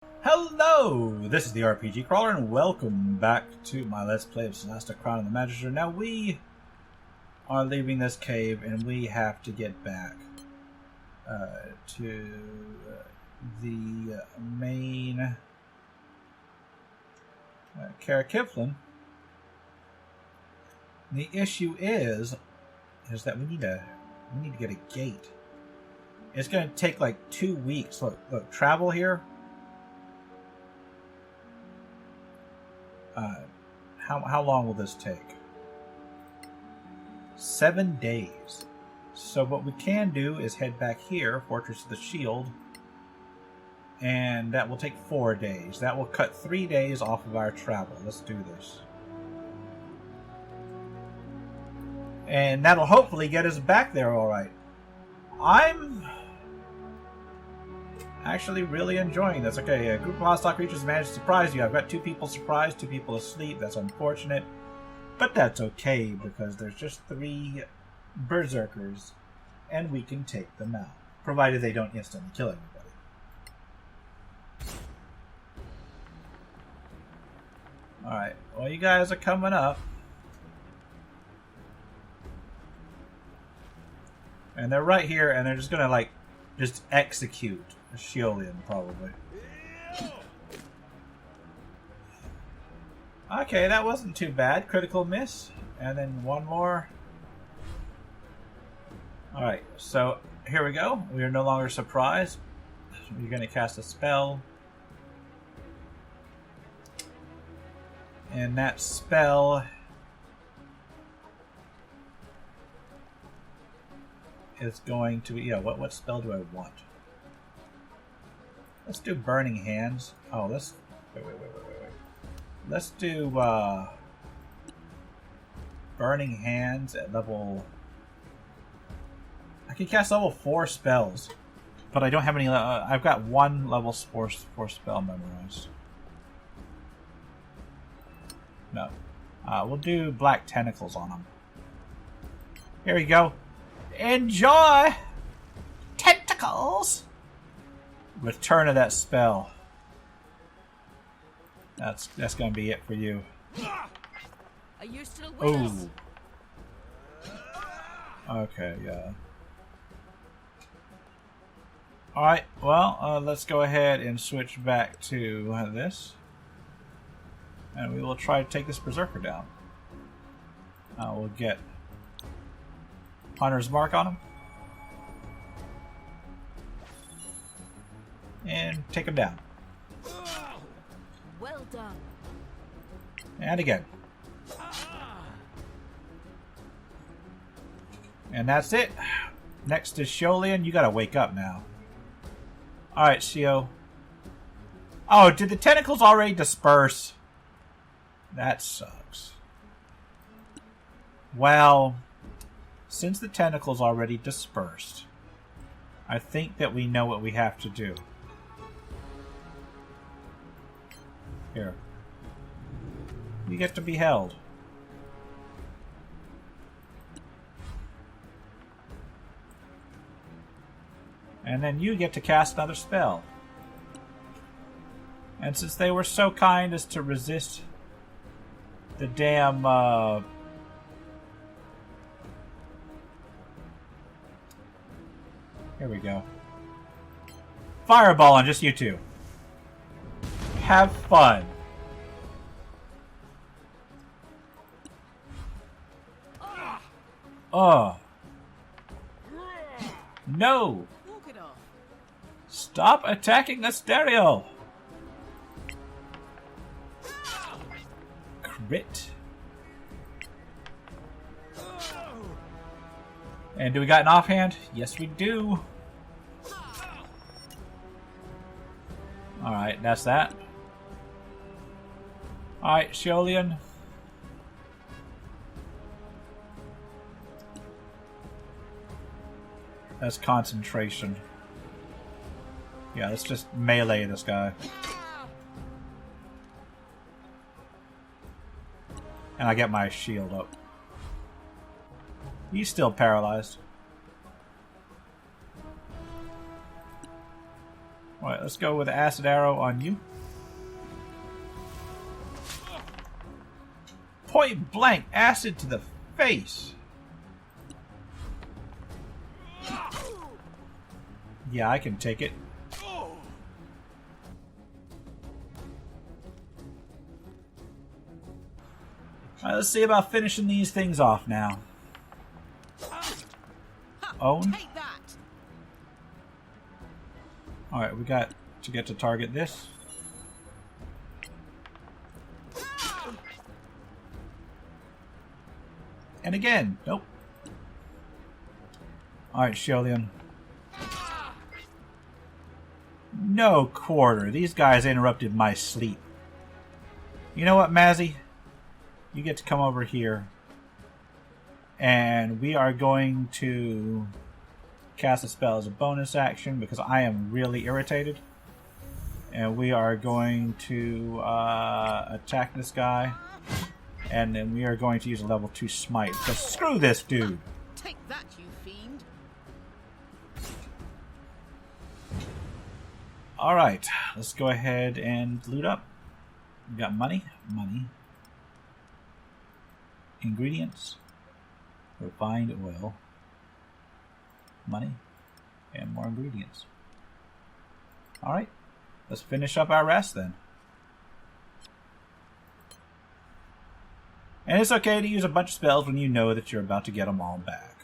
Hello! This is the RPG Crawler, and welcome back to my Let's Play of Solasta, Crown of the Magister. Now we are leaving this cave, and we have to get back to the main Karakiflin. The issue is that we need to get a gate. It's going to take like 2 weeks. Look, travel here. How long will this take? 7 days. So what we can do is head back here, Fortress of the Shield, and that will take 4 days. That will cut 3 days off of our travel. Let's do this. And that'll hopefully get us back there alright. I'm actually really enjoying this. Okay, a group of hostile creatures managed to surprise you. I've got 2 people surprised, 2 people asleep. That's unfortunate. But that's okay, because there's just 3 berserkers, and we can take them out. Provided they don't instantly kill everybody. Alright, well, you guys are coming up. And they're right here, and they're just gonna, like, just execute Shiolian, probably. Okay, that wasn't too bad. Critical miss. And then one more. Alright, so here we go. We are no longer surprised. You're going to cast a spell. And that spell is going to be... Yeah, what spell do I want? Let's do Burning Hands. Oh, let's... Wait. Let's do, Burning Hands at level... I can cast level 4 spells. But I don't have any... I've got 1 level 4 spell memorized. No. We'll do Black Tentacles on them. Here we go. Enjoy! Tentacles! Return of that spell. That's gonna be it for you. Are you still with us? Okay, yeah. Alright, well, let's go ahead and switch back to this. And we will try to take this berserker down. We'll get Hunter's Mark on him. And take him down. Well done. And again. And that's it. Next is Shiolian. You gotta wake up now. Alright, Shio. Oh, did the tentacles already disperse? That sucks. Well, since the tentacles already dispersed, I think that we know what we have to do. Here. You get to be held. And then you get to cast another spell. And since they were so kind as to resist the damn, here we go. Fireball on just you two. Have fun. Oh. No. Walk it off. Stop attacking the stereo. Crit. And do we got an offhand? Yes, we do. Alright, that's that. Alright, Shiolian. That's concentration. Yeah, let's just melee this guy. And I get my shield up. He's still paralyzed. Alright, let's go with the acid arrow on you. Point blank acid to the face. Yeah, I can take it. Alright, let's see about finishing these things off now. Own. Take that. Alright, we got to get to target this. And again, nope. Alright, Sholian. No quarter. These guys interrupted my sleep. You know what, Mazzy? You get to come over here. And we are going to cast a spell as a bonus action because I am really irritated. And we are going to attack this guy. And then we are going to use a level 2 smite. So screw this dude. Take that, you fiend. Alright, let's go ahead and loot up. We got money. Ingredients. Refined oil. Money. And more ingredients. Alright, let's finish up our rest then. And it's okay to use a bunch of spells when you know that you're about to get them all back.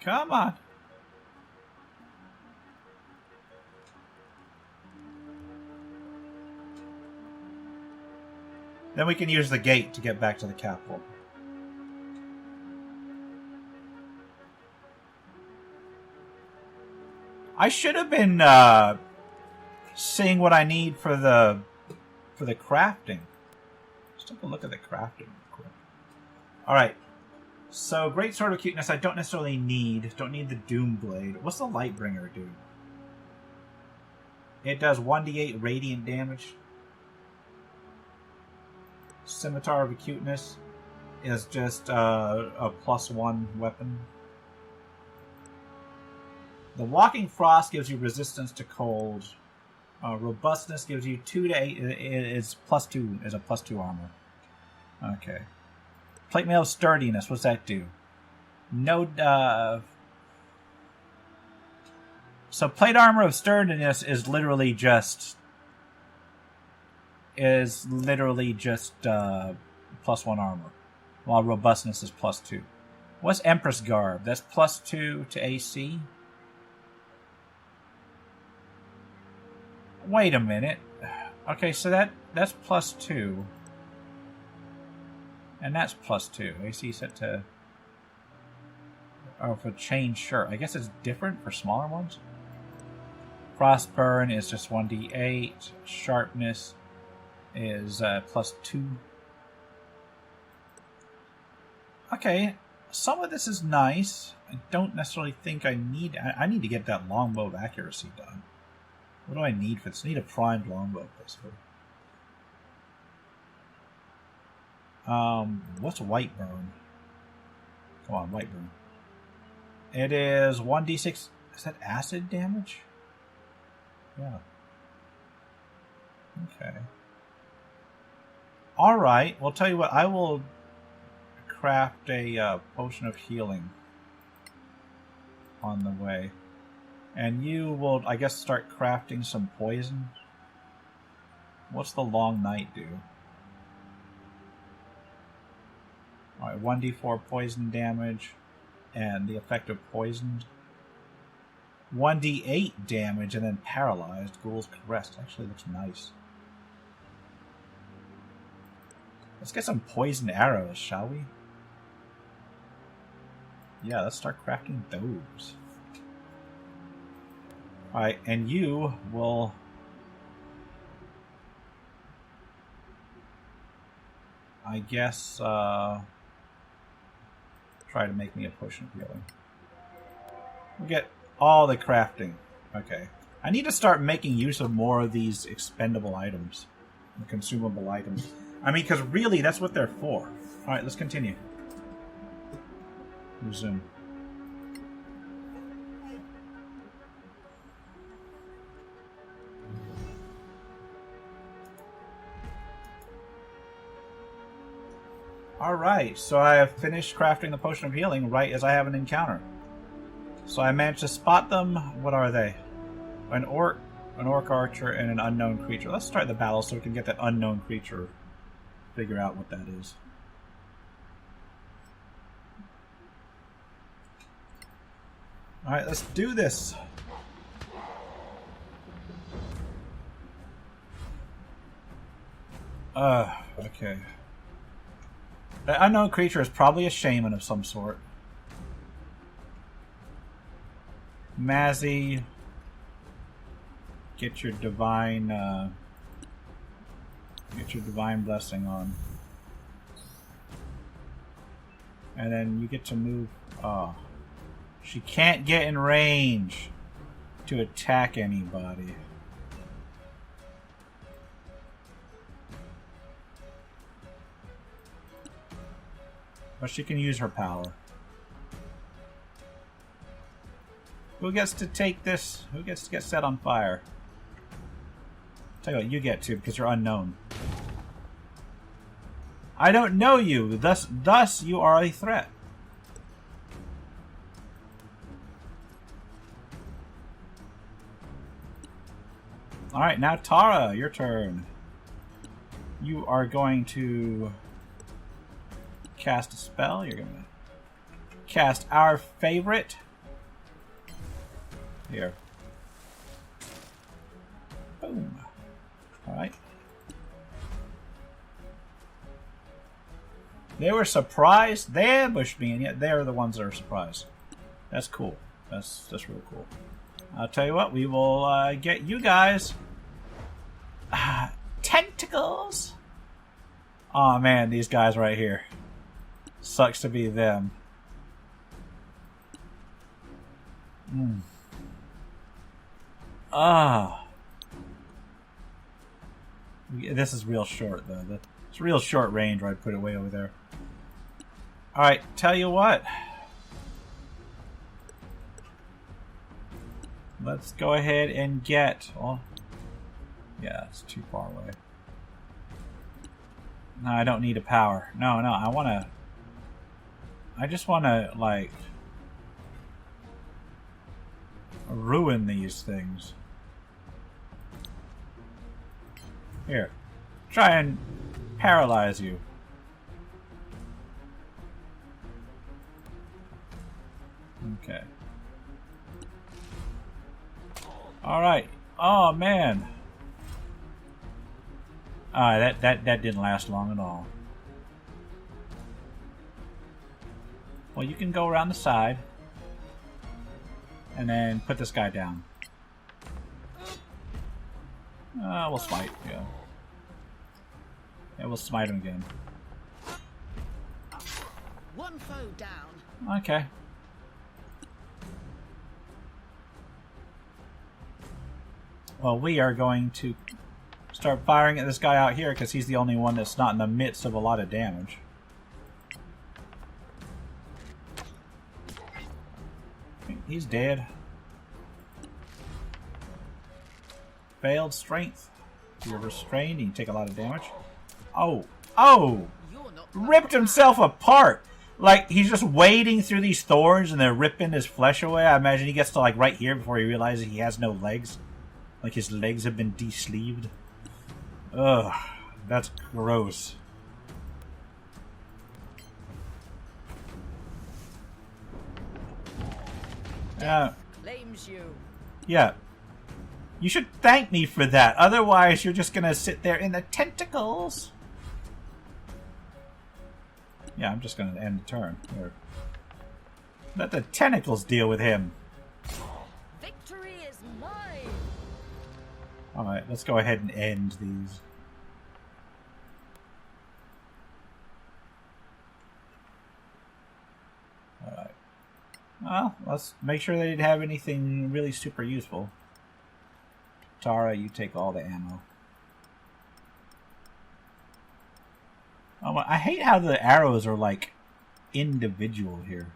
Come on. Then we can use the gate to get back to the capital. I should have been seeing what I need for the crafting. Let's take a look at the crafting real quick. Alright. So, Great Sword of Cuteness I don't necessarily need. Don't need the Doom Blade. What's the Lightbringer do? It does 1d8 radiant damage. Scimitar of Acuteness is just a +1 weapon. The Walking Frost gives you resistance to cold. Robustness gives you 2 to 8. Is +2 is a +2 armor. Okay. Plate mail of Sturdiness. What's that do? No. So plate armor of Sturdiness is literally just +1 armor, while robustness is +2. What's Empress Garb? That's +2 to AC. Wait a minute. Okay, so that's +2. And that's +2. AC set to... Oh, for chain, sure. I guess it's different for smaller ones. Frostburn is just 1d8. Sharpness is +2. Okay, some of this is nice. I don't necessarily think I need... I need to get that longbow of accuracy done. What do I need for this? I need a primed longbow, basically. What's Whiteburn? Come on, Whiteburn. It is 1d6. Is that acid damage? Yeah. Okay. Alright, well, tell you what, I will craft a potion of healing on the way. And you will, I guess, start crafting some poison. What's the Long Night do? Alright, 1d4 poison damage, and the effect of poisoned. 1d8 damage, and then paralyzed. Ghoul's Caress. Actually looks nice. Let's get some poisoned arrows, shall we? Yeah, let's start crafting those. Alright, and you will... I guess, try to make me a potion of healing. We'll get all the crafting. Okay. I need to start making use of more of these expendable items. The consumable items. I mean, because really, that's what they're for. Alright, let's continue. Resume. Alright, so I have finished crafting the potion of healing right as I have an encounter. So I managed to spot them. What are they? An orc archer, and an unknown creature. Let's start the battle so we can get that unknown creature. Figure out what that is. Alright, let's do this. Okay. That unknown creature is probably a shaman of some sort. Mazzy, get your divine blessing on, and then you get to move. Oh, she can't get in range to attack anybody. But she can use her power. Who gets to take this? Who gets to get set on fire? Tell you what, you get to, because you're unknown. I don't know you, thus you are a threat. Alright, now Tara, your turn. You are going to cast a spell. You're going to cast our favorite. Here. Boom. Alright. They were surprised. They ambushed me, and yet they're the ones that are surprised. That's cool. That's real cool. I'll tell you what, we will get you guys. Tentacles! Aw, man, these guys right here. Sucks to be them. This is real short, though. It's real short range where I put it way over there. Alright, tell you what. Let's go ahead and get... Well, yeah, it's too far away. No, I don't need a power. No, I want to... I just want to, like... ruin these things. Here. Try and paralyze you. Okay. Alright. Oh, man. That didn't last long at all. Well, you can go around the side. And then put this guy down. We'll smite, yeah. Yeah, we'll smite him again. One foe down. Okay. Well, we are going to start firing at this guy out here because he's the only one that's not in the midst of a lot of damage. He's dead. Failed strength. You're restrained and you take a lot of damage. Oh! Oh! Ripped himself apart! Like, he's just wading through these thorns and they're ripping his flesh away. I imagine he gets to, like, right here before he realizes he has no legs. Like, his legs have been de-sleeved. Ugh. That's gross. Claims you. Yeah. You should thank me for that. Otherwise, you're just gonna sit there in the tentacles. Yeah, I'm just gonna end the turn. Here. Let the tentacles deal with him. Victory is mine. Alright, let's go ahead and end these. Alright. Well, let's make sure they didn't have anything really super useful. Tara, you take all the ammo. Oh, I hate how the arrows are, like, individual here.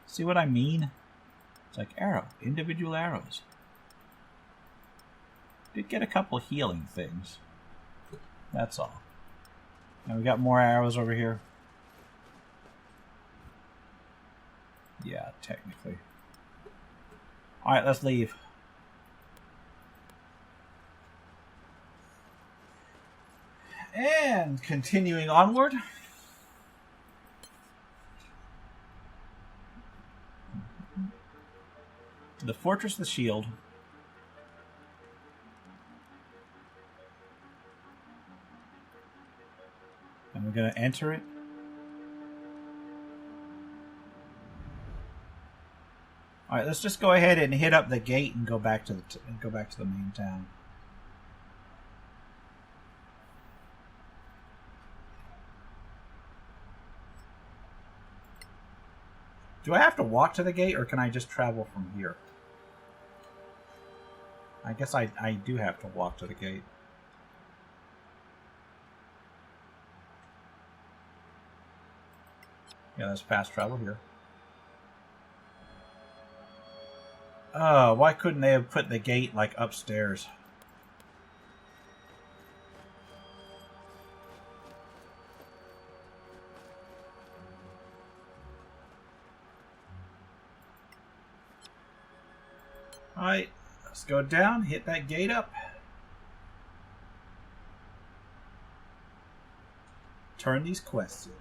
See what I mean? It's like arrow. Individual arrows. Did get a couple healing things. That's all. And we got more arrows over here. Yeah, technically. Alright, let's leave. And continuing onward. The Fortress of the Shield. And we're going to enter it. All right, let's just go ahead and hit up the gate and go back to the main town. Do I have to walk to the gate, or can I just travel from here? I guess I do have to walk to the gate. Yeah, that's fast travel here. Why couldn't they have put the gate, like, upstairs? Alright, let's go down, hit that gate up. Turn these quests in.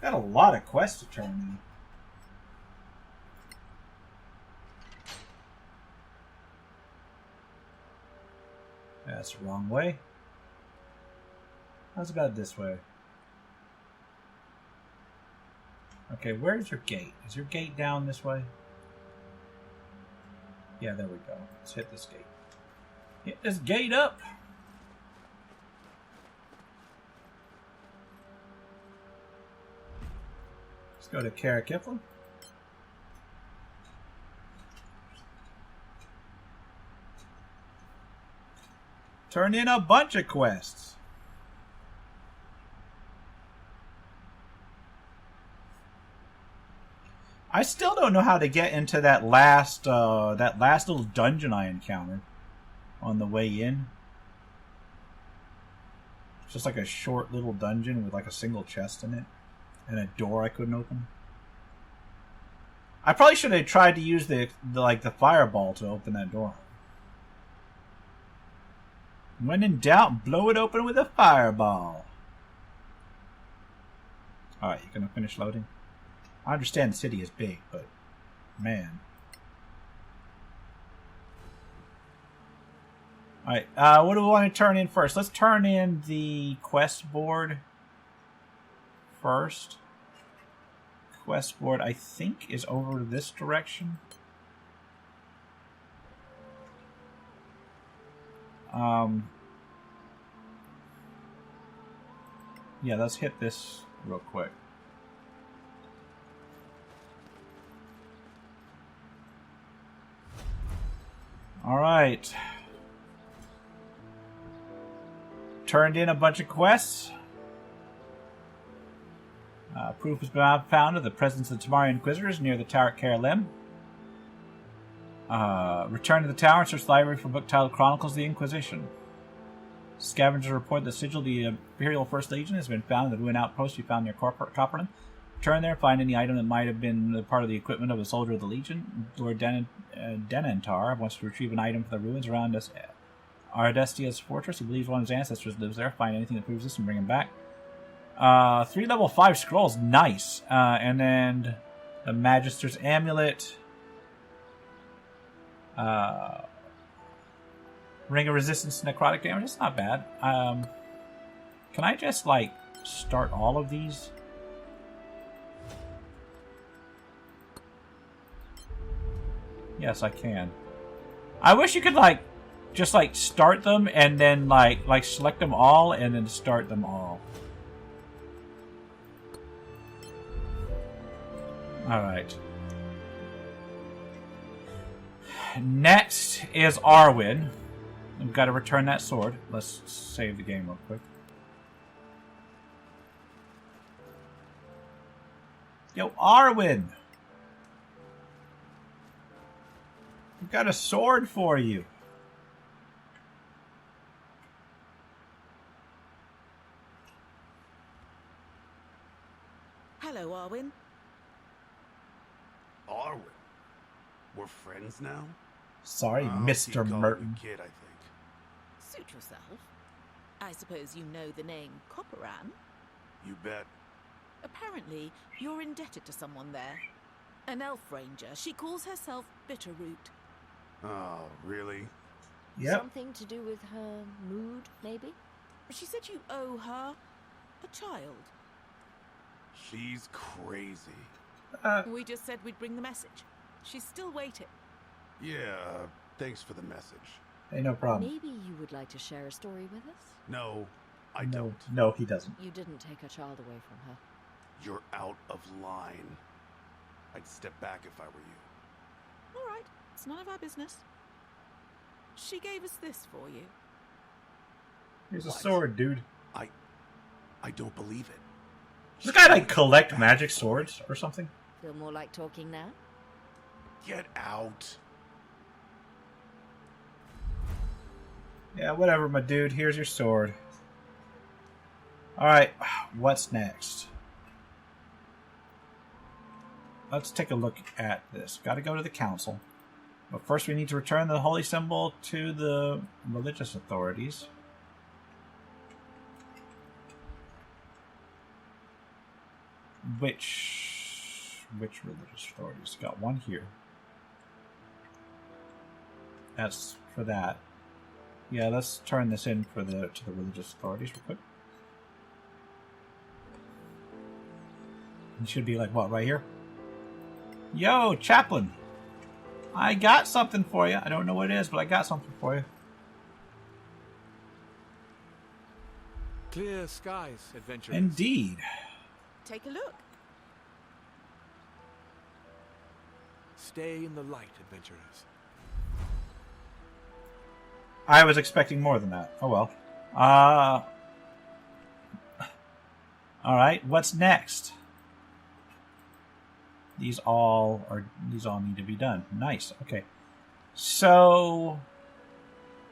Got a lot of quests to turn in. That's the wrong way. How's about this way? Okay, where's your gate? Is your gate down this way? Yeah, there we go. Let's hit this gate. Hit this gate up! Let's go to Kara Kiflin. Turn in a bunch of quests. I still don't know how to get into that last little dungeon I encountered on the way in. It's just like a short little dungeon with like a single chest in it and a door I couldn't open. I probably should have tried to use the fireball to open that door. When in doubt, blow it open with a fireball. Alright, you gonna finish loading? I understand the city is big, but man. Alright, what do we want to turn in first? Let's turn in the quest board first. Quest board, I think, is over this direction. Yeah, let's hit this real quick. Alright. Turned in a bunch of quests. Proof has been found of the presence of the Tamari Inquisitors near the tower at Karalem. Return to the tower and search the library for a book titled Chronicles of the Inquisition. Scavengers report the sigil of the Imperial First Legion has been found in the ruined outpost you found near Copperland. Return there, find any item that might have been part of the equipment of a soldier of the Legion. Lord Denantar wants to retrieve an item from the ruins around Ardestia's fortress. He believes one of his ancestors lives there. Find anything that proves this and bring him back. 3 level 5 scrolls. Nice. And then the Magister's Amulet. Ring of Resistance to Necrotic Damage. That's not bad. Can I just, like, start all of these? Yes, I can. I wish you could, like, just, like, start them and then, like select them all and then start them all. Alright. Next is Arwen. We've got to return that sword. Let's save the game real quick. Yo, Arwen! We've got a sword for you. are we? We're friends now? Sorry, I'll Mr. keep calling you Merton. Kid, I think. Suit yourself. I suppose you know the name Copperan? You bet. Apparently, you're indebted to someone there. An elf ranger. She calls herself Bitterroot. Oh, really? Yep. Something to do with her mood, maybe? She said you owe her a child. She's crazy. We just said we'd bring the message. She's still waiting. Yeah, thanks for the message. Hey, no problem. Maybe you would like to share a story with us? No, I don't. No, he doesn't. You didn't take a child away from her. You're out of line. I'd step back if I were you. All right, it's none of our business. She gave us this for you. Here's a What? sword, dude. I don't believe it. Does this guy, like, collect magic swords or something? Feel more like talking now? Get out. Yeah, whatever, my dude. Here's your sword. Alright, what's next? Let's take a look at this. Gotta go to the council. But first we need to return the holy symbol to the religious authorities. Which religious authorities? Got one here. That's for that. Yeah, let's turn this in for to the religious authorities real quick. It should be like what, right here? Yo, chaplain! I got something for you. I don't know what it is, but I got something for you. Clear skies, adventurers. Indeed. Take a look. Stay in the light, adventurers. I was expecting more than that. Oh well. Alright, what's next? These all need to be done. Nice. Okay. So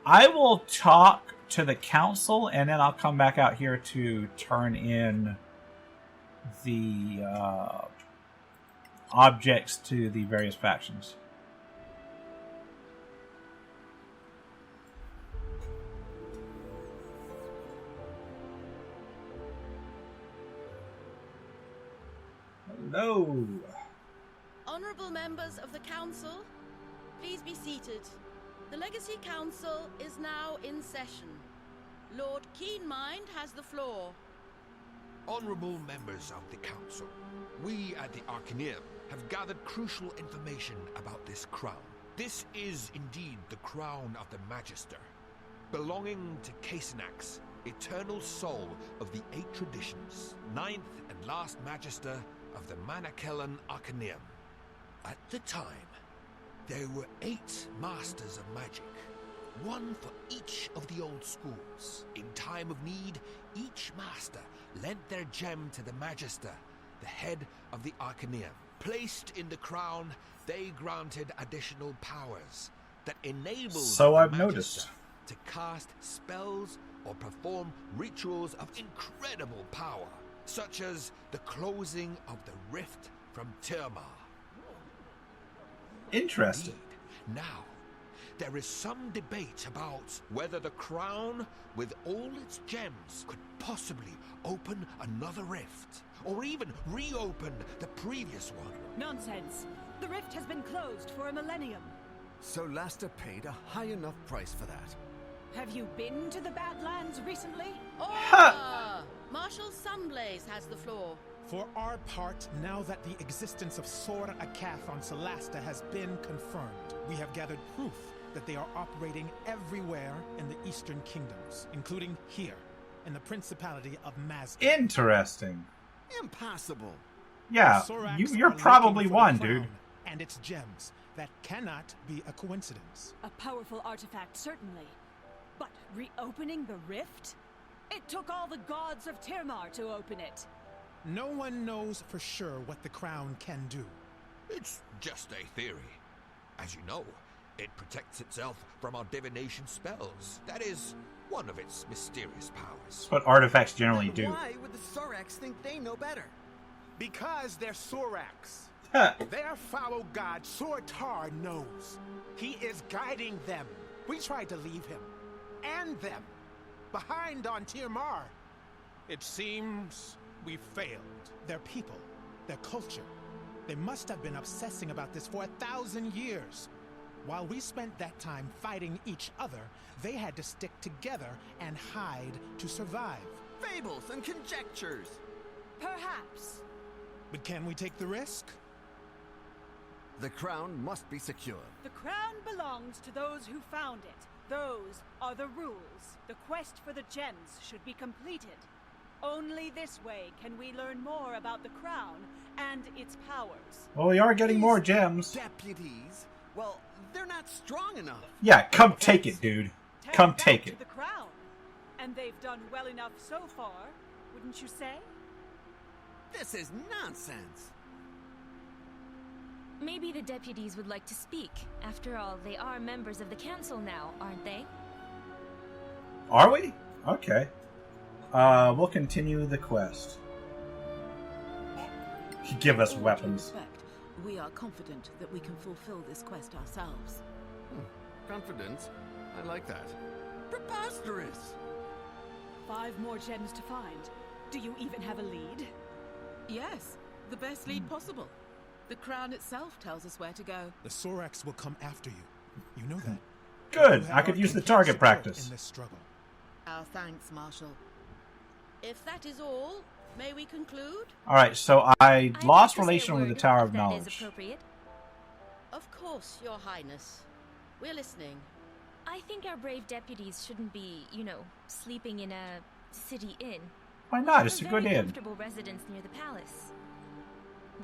I will talk to the council and then I'll come back out here to turn in the objects to the various factions. Hello. Honourable members of the council, please be seated. The Legacy Council is now in session. Lord Keenmind has the floor. Honourable members of the council, we at the Arcaneum have gathered crucial information about this crown. This is indeed the crown of the Magister, belonging to Casenax, eternal soul of the 8 traditions, 9th and last Magister of the Manakellan Arcaneum. At the time, there were 8 Masters of Magic, one for each of the old schools. In time of need, each Master lent their gem to the Magister, the head of the Arcaneum. Placed in the crown, they granted additional powers that enabled So the I've Magister noticed. to cast spells or perform rituals of incredible power, such as the closing of the rift from Tirmar. Interesting. Indeed. Now, there is some debate about whether the crown, with all its gems, could possibly open another rift, or even reopen the previous one. Nonsense! The rift has been closed for a millennium. Solasta paid a high enough price for that. Have you been to the Badlands recently? Order! Marshal Sunblaze has the floor. For our part, now that the existence of Sora Akath on Solasta has been confirmed, we have gathered proof that they are operating everywhere in the Eastern Kingdoms, including here, in the Principality of Mazda. Interesting. Impossible. Yeah, Sorax you're are probably looking for one, the crown dude. And its gems. That cannot be a coincidence. A powerful artifact, certainly. But reopening the rift? It took all the gods of Tirmar to open it. No one knows for sure what the crown can do. It's just a theory. As you know, it protects itself from our divination spells. That is one of its mysterious powers. That's what artifacts generally Then do. why would the Sorax think they know better? Because they're Sorax. Their foul god Sortar knows. He is guiding them. We tried to leave him and them behind on Tirmar. It seems we failed. Their people, their culture, they must have been obsessing about this for 1,000 years. While we spent that time fighting each other, they had to stick together and hide to survive. Fables and conjectures. Perhaps. But can we take the risk? The crown must be secured. The crown belongs to those who found it. Those are the rules. The quest for the gems should be completed. Only this way can we learn more about the crown and its powers. Well, we are getting more gems. Deputies? Well, they're not strong enough. Yeah, come take it, dude. Come take To it. the crown. And they've done well enough so far, wouldn't you say? This is nonsense. Maybe the deputies would like to speak. After all, they are members of the council now, aren't they? Are we? Okay. We'll continue the quest. Give us weapons. We are confident that we can fulfill this quest ourselves. Confidence? I like that. Preposterous! 5 more gems to find. Do you even have a lead? Yes, the best lead possible. The crown itself tells us where to go. The Sorax will come after you. You know that. Good. You I have could our use the complete target support practice. in this struggle. Our thanks, Marshal. If that is all, may we conclude? Alright, so I I'd lost like to say a relation with the word, Tower if of that is Knowledge. appropriate. Of course, Your Highness. We're listening. I think our brave deputies shouldn't be, sleeping in a city inn. Why not? We It's a have good very inn. comfortable residence near the palace.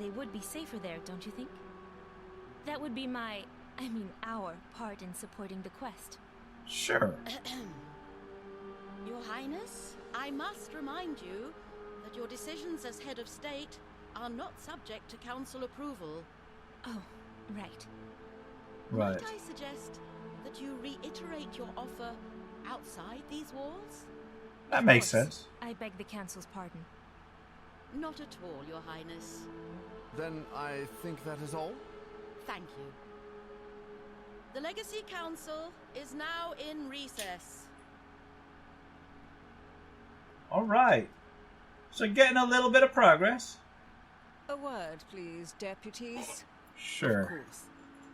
They would be safer there, don't you think? That would be our part in supporting the quest. Sure. Your Highness, I must remind you that your decisions as head of state are not subject to council approval. Oh, right. Right. Might I suggest that you reiterate your offer outside these walls? That makes Of course. sense. I beg the council's pardon. Not at all, Your Highness. Then I think that is all? Thank you. The Legacy Council is now in recess. Alright. So getting a little bit of progress. A word, please, deputies. Sure. Of course.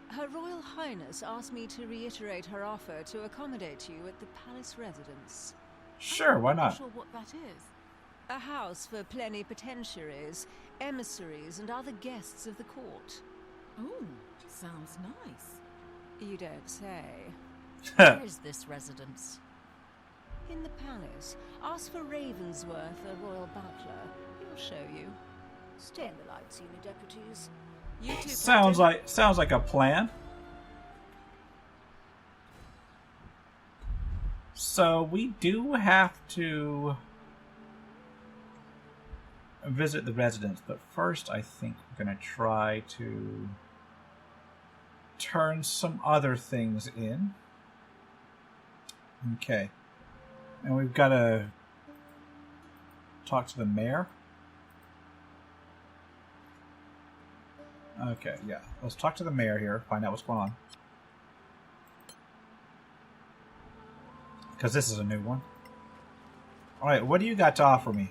Her Royal Highness asked me to reiterate her offer to accommodate you at the palace residence. Sure, why I'm not not? sure what that is. A house for plenipotentiaries, emissaries, and other guests of the court. Oh, sounds nice. You don't say. Where is this residence? In the palace, ask for Ravensworth, a royal butler. He'll show you. Stay in the light, senior deputies. You two, Sounds Captain. like a plan. So we do have to visit the residence, but first I think we're gonna try to turn some other things in. Okay. And we've got to talk to the mayor. Okay, yeah. Let's talk to the mayor here, find out what's going on. Because this is a new one. Alright, what do you got to offer me?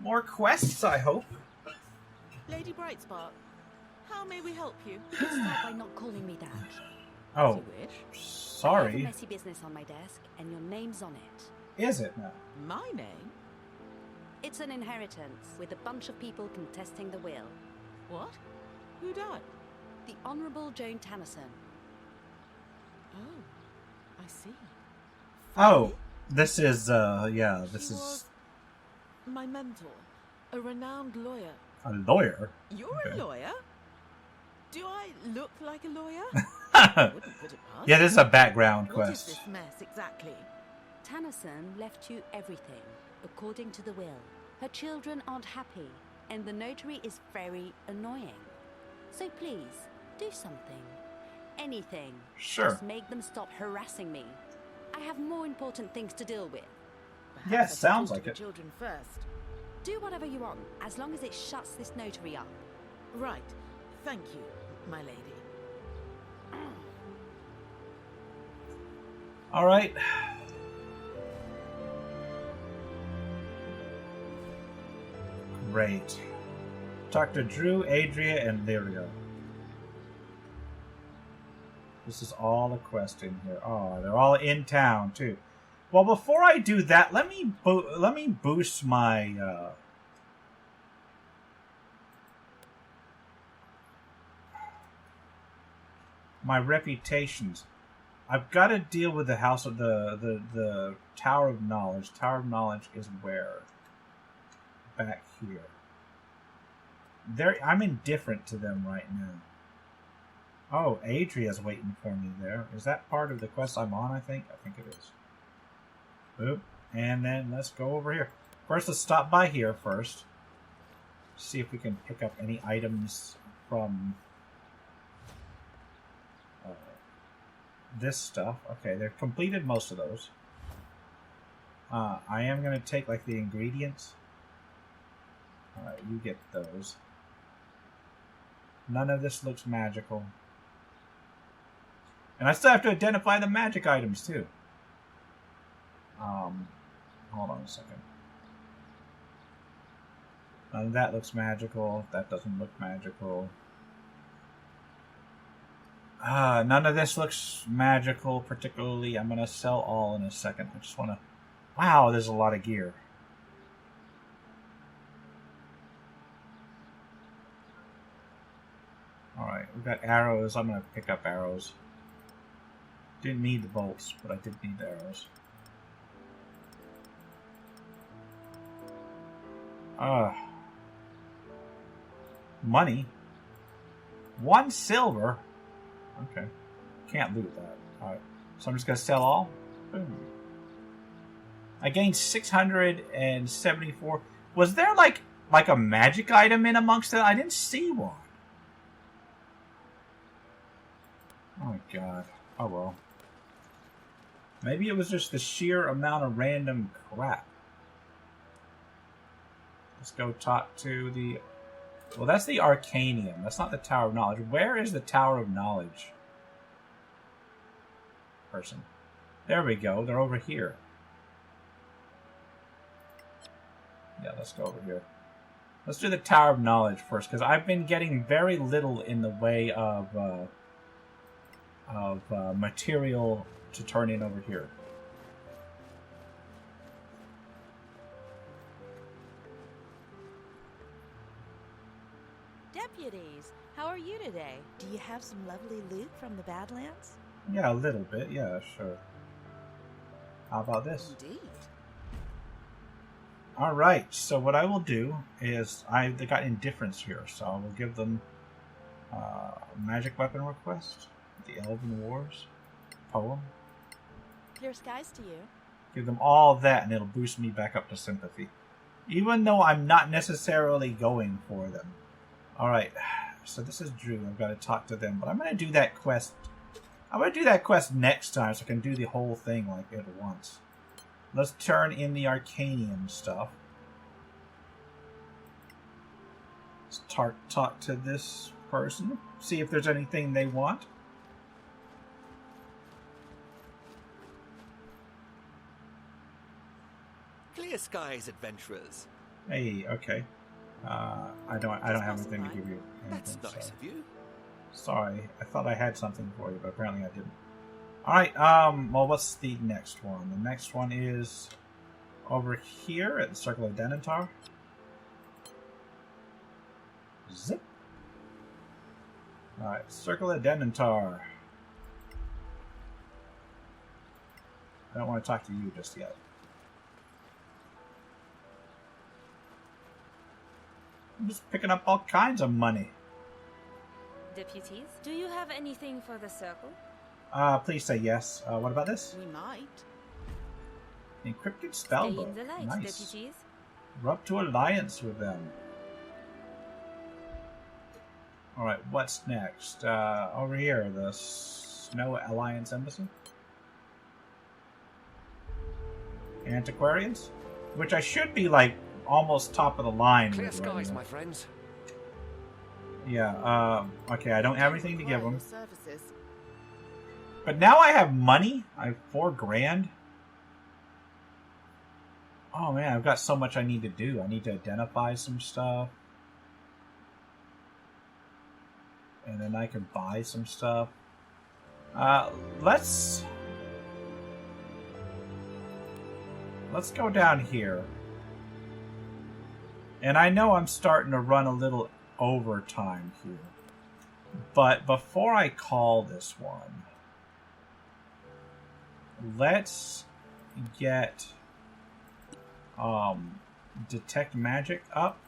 More quests, I hope. Lady Brightspark, how may we help you? You can start by not calling me that. Oh, As you wish. I have a sorry. messy business on my desk, and your name's on it. Is it now? My name? It's an inheritance, with a bunch of people contesting the will. What? Who died? The Honourable Joan Tannerson. Oh, I see. Oh, this is, yeah, this She is was my mentor, a renowned lawyer. a lawyer. You're Okay. a lawyer? Do I look like a lawyer? I wouldn't put it past Yeah, this is a background What is quest. this mess exactly? Tannerson left you everything, according to the will. Her children aren't happy, and the notary is very annoying. So please, do something. Anything. Sure. Just make them stop harassing me. I have more important things to deal with. Perhaps Yeah, I should sounds talk like to it. the children first. Do whatever you want, as long as it shuts this notary up. Right. Thank you, my lady. All right. Great. Talk to Drew, Adria, and Lyria. This is all a quest in here. Oh, they're all in town too. Well, before I do that, let me boost my my reputations. I've got to deal with the house of the Tower of Knowledge. Tower of Knowledge is where? Back here. I'm indifferent to them right now. Oh, Adria's waiting for me there. Is that part of the quest I'm on, I think? I think it is. Oop. And then let's go over here. First, let's stop by here first. See if we can pick up any items from this stuff. Okay, they've completed most of those. I am going to take, like, the ingredients. Alright, you get those. None of this looks magical. And I still have to identify the magic items, too. Hold on a second. None of that looks magical. That doesn't look magical. None of this looks magical, particularly. I'm going to sell all in a second. I just want to... Wow, there's a lot of gear. Alright, we've got arrows. I'm going to pick up arrows. Didn't need the bolts, but I did need the arrows. Money. 1 silver. Okay. Can't loot that. Alright. So I'm just going to sell all. Boom. I gained 674. Was there like a magic item in amongst it? I didn't see one. Oh my god. Oh well. Maybe it was just the sheer amount of random crap. Let's go talk to the... Well, that's the Arcanium. That's not the Tower of Knowledge. Where is the Tower of Knowledge person? There we go. They're over here. Yeah, let's go over here. Let's do the Tower of Knowledge first, because I've been getting very little in the way of material to turn in over here. Deputies, how are you today? Do you have some lovely loot from the Badlands? Yeah, a little bit. Yeah, sure. How about this? Indeed. Alright, so what I will do is, they got indifference here, so I will give them magic weapon request, the Elven Wars, poem. Clear skies to you. Give them all that and it'll boost me back up to sympathy. Even though I'm not necessarily going for them. Alright, so this is Drew, I've got to talk to them, but I'm going to do that quest. I'm going to do that quest next time so I can do the whole thing like at once. Let's turn in the Arcanium stuff. Let's talk to this person. See if there's anything they want. Clear skies, adventurers. Hey, okay. I don't have anything to give you. That's nice of you. Sorry, I thought I had something for you, but apparently I didn't. Alright, well, what's the next one? The next one is over here at the Circle of Denantar. Zip. Alright, Circle of Denantar. I don't want to talk to you just yet. I'm just picking up all kinds of money. Deputies, do you have anything for the circle? Please say yes. What about this? We might. Encrypted Stay spellbook. in the light, Nice. deputies. Rub to alliance with them. Alright, what's next? Over here, the Snow Alliance Embassy. Antiquarians? Which I should be, like, almost top of the line. Clear with skies, right my friends. Yeah, okay, I don't have anything to give them. Services. But now I have money. I have $4 grand. Oh man, I've got so much I need to do. I need to identify some stuff. And then I can buy some stuff. Let's go down here. And I know I'm starting to run a little overtime here. But before I call this one, let's get detect magic up.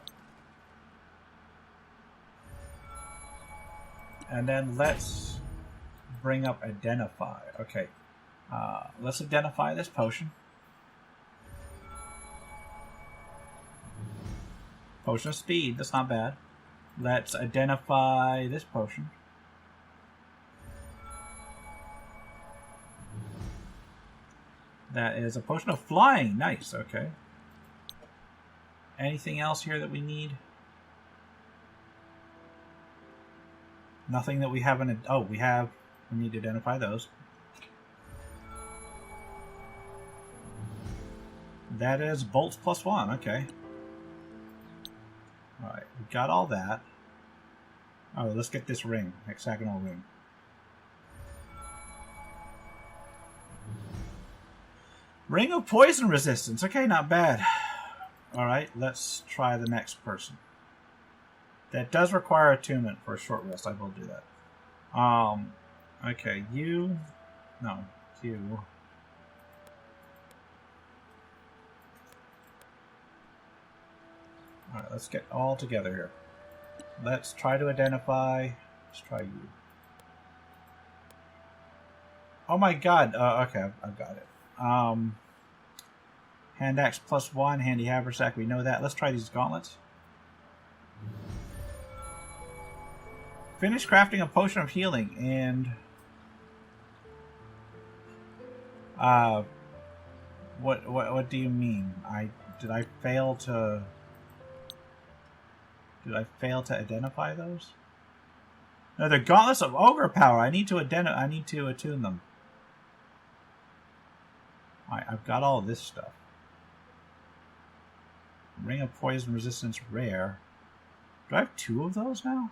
And then let's bring up identify. Okay. Let's identify this potion. Potion of speed, that's not bad. Let's identify this potion. That is a potion of flying. Nice, okay. Anything else here that we need? Nothing that we haven't... Oh, we need to identify those. That is bolts +1, okay. Alright, we got all that. Oh, let's get this ring, hexagonal ring. Ring of poison resistance. Okay, not bad. Alright, let's try the next person. That does require attunement for a short rest. I will do that. Okay, you... No, you... Alright, let's get all together here. Let's try to identify... Let's try you. Oh my god! Okay, I've got it. Hand axe +1, handy haversack, we know that. Let's try these gauntlets. Finish crafting a potion of healing and... What do you mean? Did I fail to identify those? No, they're gauntlets of ogre power. I need to attune them. Alright, I've got all this stuff. Ring of poison resistance rare. Do I have 2 of those now?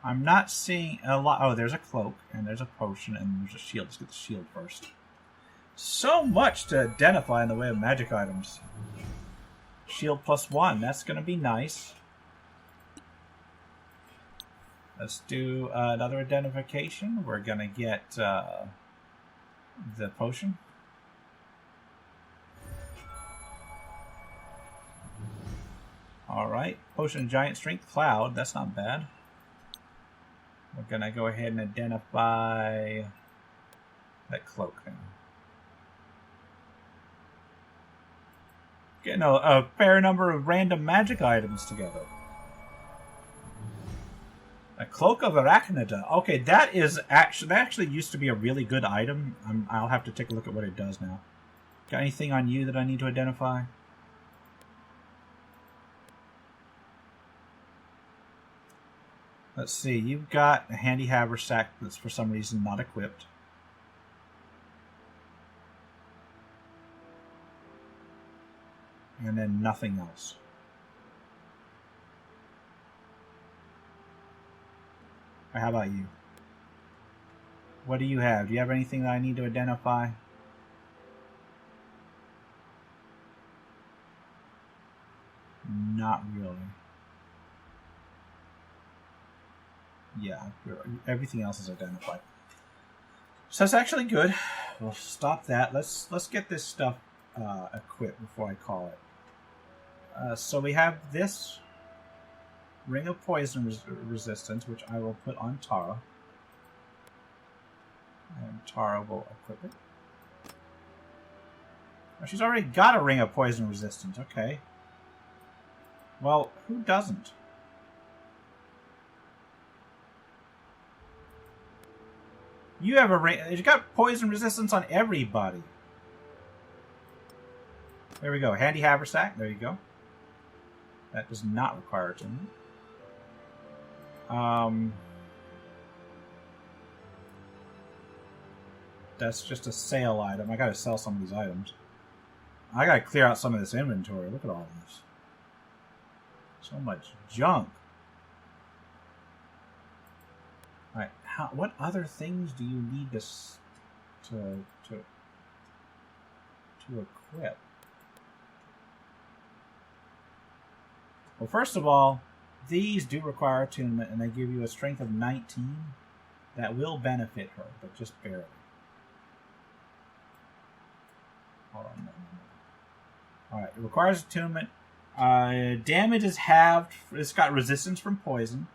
I'm not seeing a lot. Oh, there's a cloak, and there's a potion, and there's a shield. Let's get the shield first. So much to identify in the way of magic items. Shield +1, that's going to be nice. Let's do another identification. We're going to get the potion. Alright, potion of giant strength cloud, that's not bad. We're going to go ahead and identify that cloak now. Getting a fair number of random magic items together. A cloak of arachnida. Okay, that actually used to be a really good item. I'll have to take a look at what it does now. Got anything on you that I need to identify? Let's see, you've got a handy haversack that's for some reason not equipped. And then nothing else. How about you? What do you have? Do you have anything that I need to identify? Not really. Yeah, everything else is identified. So that's actually good. We'll stop that. Let's get this stuff equipped before I call it. So we have this ring of poison resistance, which I will put on Tara. And Tara will equip it. Oh, she's already got a ring of poison resistance. Okay. Well, who doesn't? You have you got poison resistance on everybody. There we go. Handy haversack. There you go. That does not require attunement. That's just a sale item. I gotta sell some of these items. I gotta clear out some of this inventory. Look at all this. So much junk. Alright, what other things do you need to equip? Well, first of all, these do require attunement, and they give you a strength of 19. That will benefit her, but just barely. Hold on. Alright, it requires attunement. Damage is halved. It's got resistance from poison.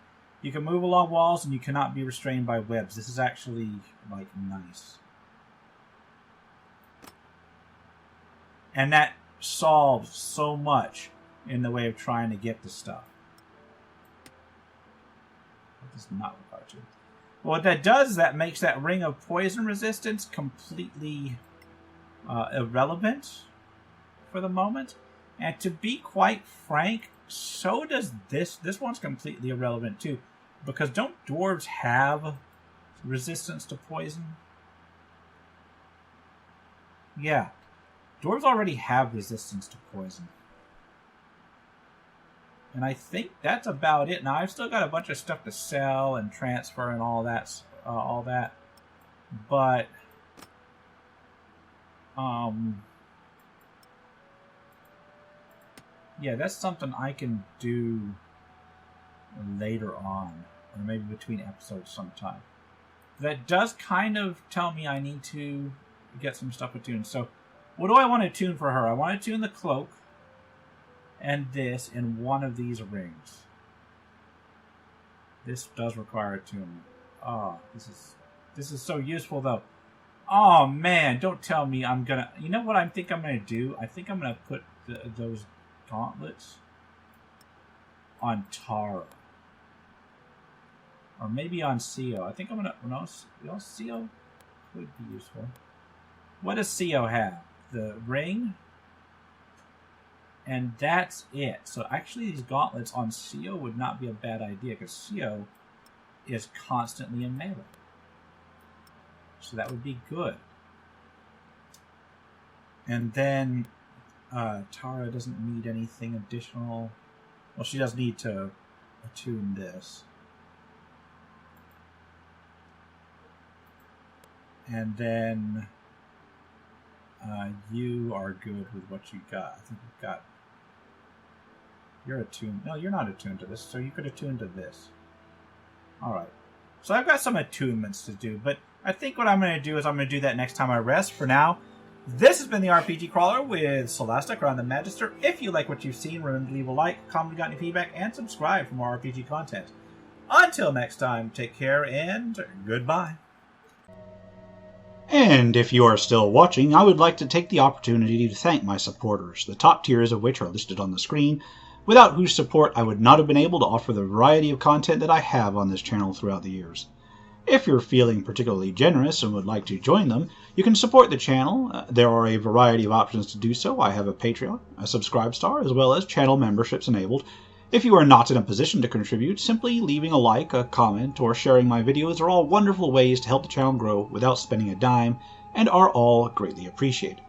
You can move along walls, and you cannot be restrained by webs. This is actually, like, nice. And that solves so much in the way of trying to get the stuff. That does not require to. What that does is that makes that ring of poison resistance completely irrelevant for the moment. And to be quite frank, so does this. This one's completely irrelevant too. Because don't dwarves have resistance to poison? Yeah. Dwarves already have resistance to poison. And I think that's about it. Now, I've still got a bunch of stuff to sell and transfer and all that. But, yeah, that's something I can do later on, or maybe between episodes sometime. That does kind of tell me I need to get some stuff attuned. So, what do I want to tune for her? I want to tune the cloak and this in one of these rings. This does require attunement. Oh, this is so useful though. Oh man, don't tell me I'm gonna. You know what I think I'm gonna do? I think I'm gonna put those gauntlets on Tara, or maybe on Sio. I think I'm gonna. No, Sio would be useful. What does Sio have? The ring. And that's it. So actually these gauntlets on Sio would not be a bad idea, because Sio is constantly in melee. So that would be good. And then Tara doesn't need anything additional. Well, she does need to attune this. And then you are good with what you got. I think you've got... You're attuned. No, you're not attuned to this, so you could attune to this. Alright. So I've got some attunements to do, but I think what I'm going to do is I'm going to do that next time I rest. For now, this has been the RPG Crawler with Solasta, Crown the Magister. If you like what you've seen, remember to leave a like, comment if you got any feedback, and subscribe for more RPG content. Until next time, take care and goodbye. And if you are still watching, I would like to take the opportunity to thank my supporters, the top tiers of which are listed on the screen, without whose support I would not have been able to offer the variety of content that I have on this channel throughout the years. If you're feeling particularly generous and would like to join them, you can support the channel. There are a variety of options to do so. I have a Patreon, a Subscribestar, as well as channel memberships enabled. If you are not in a position to contribute, simply leaving a like, a comment, or sharing my videos are all wonderful ways to help the channel grow without spending a dime, and are all greatly appreciated.